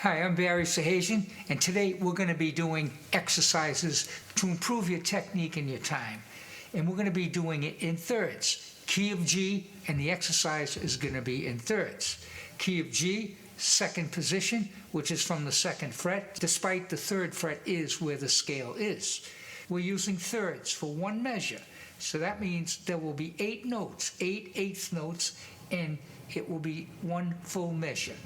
Hi, I'm Barry Sahajian, and today we're going to be doing exercises to improve your technique and your time. And we're going to be doing it in thirds. Key of G, and the exercise is going to be in thirds. Key of G, second position, which is from the second fret, despite the third fret is where the scale is. We're using thirds for one measure. So that means there will be 8 notes, 8 eighth notes, and it will be one full measure.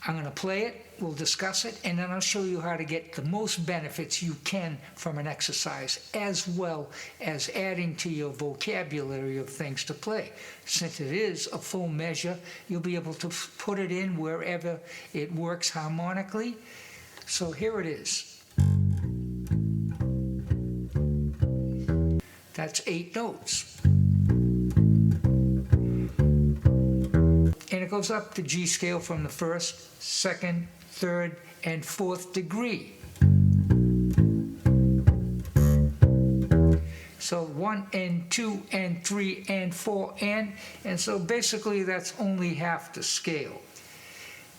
I'm going to play it, we'll discuss it, and then I'll show you how to get the most benefits you can from an exercise, as well as adding to your vocabulary of things to play. Since it is a full measure, you'll be able to put it in wherever it works harmonically. So here it is. That's 8 notes. And it goes up the G scale from the first, second, third, and fourth degree. So 1 and 2 and 3 and 4 and so basically that's only half the scale.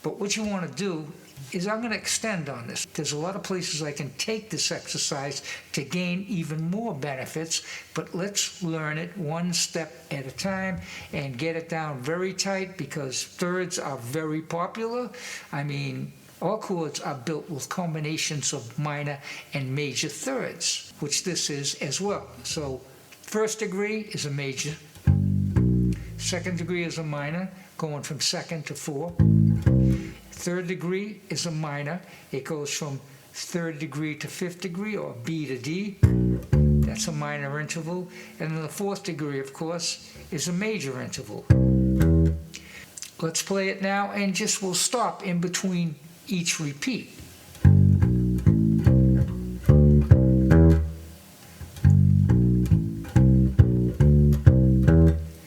But what you want to do is I'm going to extend on this. There's a lot of places I can take this exercise to gain even more benefits, but let's learn it one step at a time and get it down very tight, because thirds are very popular. I mean, all chords are built with combinations of minor and major thirds, which this is as well. So first degree is a major, second degree is a minor, going from second to 4. Third degree is a minor. It goes from third degree to fifth degree, or B to D. That's a minor interval. And then the fourth degree, of course, is a major interval. Let's play it now, and just we'll stop in between each repeat.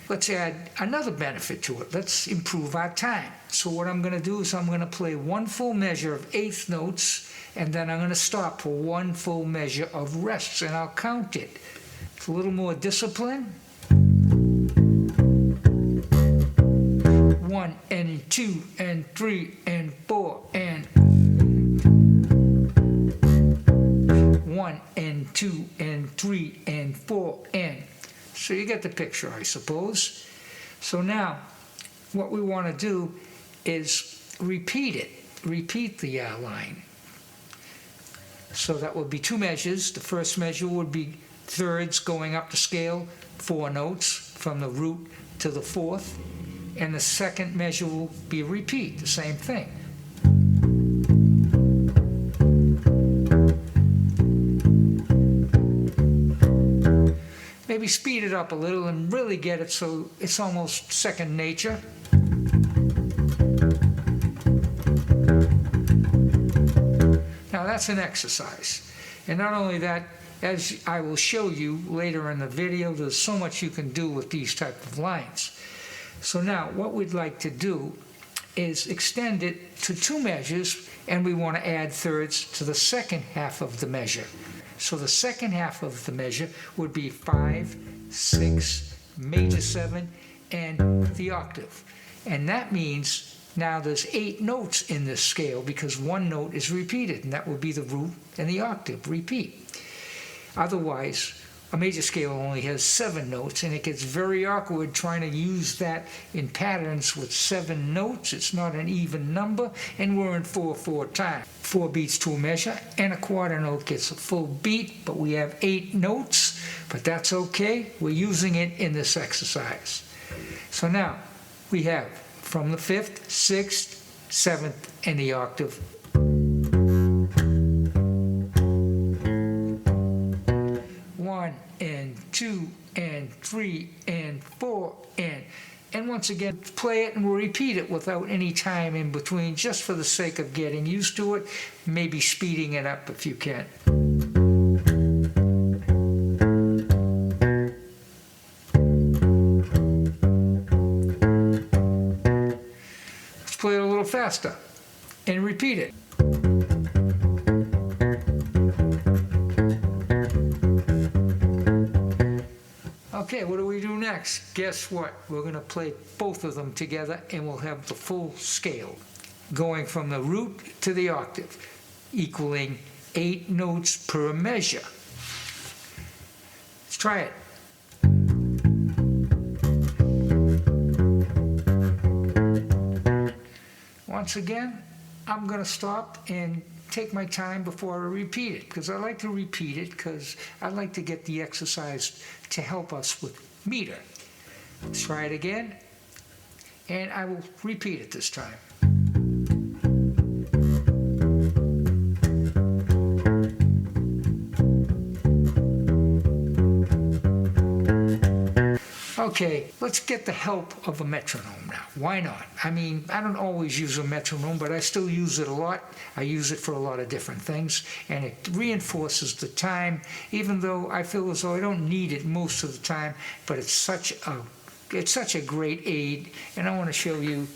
Let's add another benefit to it. Let's improve our time. So what I'm going to do is I'm going to play one full measure of eighth notes, and then I'm going to stop for one full measure of rests, and I'll count it. It's a little more discipline. 1 and 2 and 3 and 4 and 1 and 2 and 3 and 4 and. So you get the picture, I suppose. So now, what we want to do is repeat it. Repeat the line. So that would be 2 measures. The first measure would be thirds going up the scale, 4 notes from the root to the fourth. And the second measure will be a repeat, the same thing. Maybe speed it up a little and really get it so it's almost second nature. Now that's an exercise. And not only that, as I will show you later in the video, there's so much you can do with these type of lines. So now what we'd like to do is extend it to 2 measures, and we want to add thirds to the second half of the measure. So the second half of the measure would be 5, 6, major 7, and the octave. And that means now there's 8 notes in this scale, because 1 note is repeated, and that would be the root and the octave repeat. Otherwise, a major scale only has 7 notes, and it gets very awkward trying to use that in patterns with 7 notes. It's not an even number, and we're in 4/4 time. 4 beats to a measure, and a quarter note gets a full beat, but we have 8 notes, but that's okay. We're using it in this exercise. So now we have from the 5th, 6th, 7th, and the octave. And 2 and 3 and 4 and once again play it, and we'll repeat it without any time in between, just for the sake of getting used to it, maybe speeding it up if you can. Let's play it a little faster and repeat it. Okay, what do we do next? Guess what? We're going to play both of them together, and we'll have the full scale. going from the root to the octave, equaling 8 notes per measure. Let's try it. Once again, I'm going to stop and take my time before I repeat it, because I like to repeat it because I like to get the exercise to help us with meter. Let's try it again, and I will repeat it this time. Okay, let's get the help of a metronome now. Why not? I mean, I don't always use a metronome, but I still use it a lot. I use it for a lot of different things, and it reinforces the time, even though I feel as though I don't need it most of the time, but it's such a great aid, and I want to show you.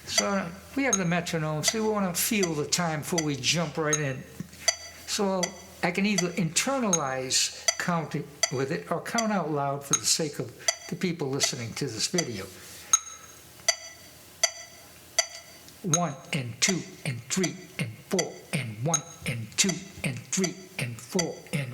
So we have the metronome, so we want to feel the time before we jump right in. So I can either internalize counting with it or count out loud for the sake of the people listening to this video. 1 and 2 and 3 and 4 and 1 and 2 and 3 and 4 and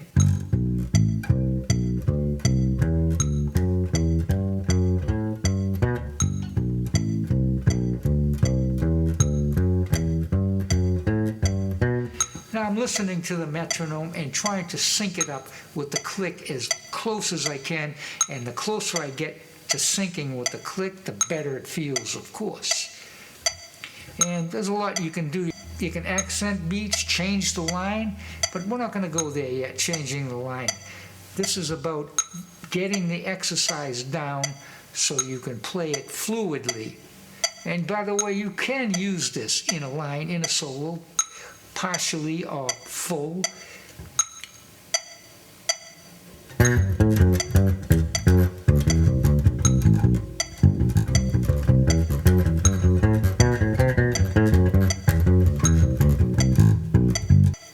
I'm listening to the metronome and trying to sync it up with the click as close as I can, and the closer I get to syncing with the click, the better it feels, of course. And there's a lot you can do. You can accent beats, change the line, but we're not going to go there yet, changing the line. This is about getting the exercise down so you can play it fluidly. And by the way, you can use this in a line, in a solo, partially or full.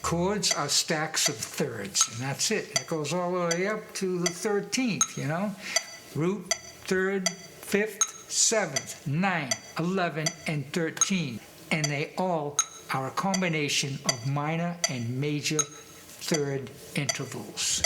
Chords are stacks of thirds, and that's it. It goes all the way up to the 13th, you know? Root, third, 5th, 7th, 9, 11, and 13. And they all are a combination of minor and major third intervals.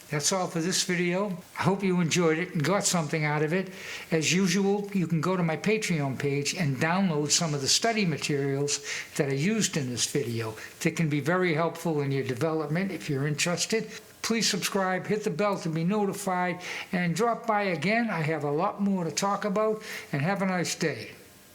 That's all for this video. I hope you enjoyed it and got something out of it. As usual, you can go to my Patreon page and download some of the study materials that are used in this video that can be very helpful in your development if you're interested. Please subscribe, hit the bell to be notified, and drop by again. I have a lot more to talk about, and have a nice day.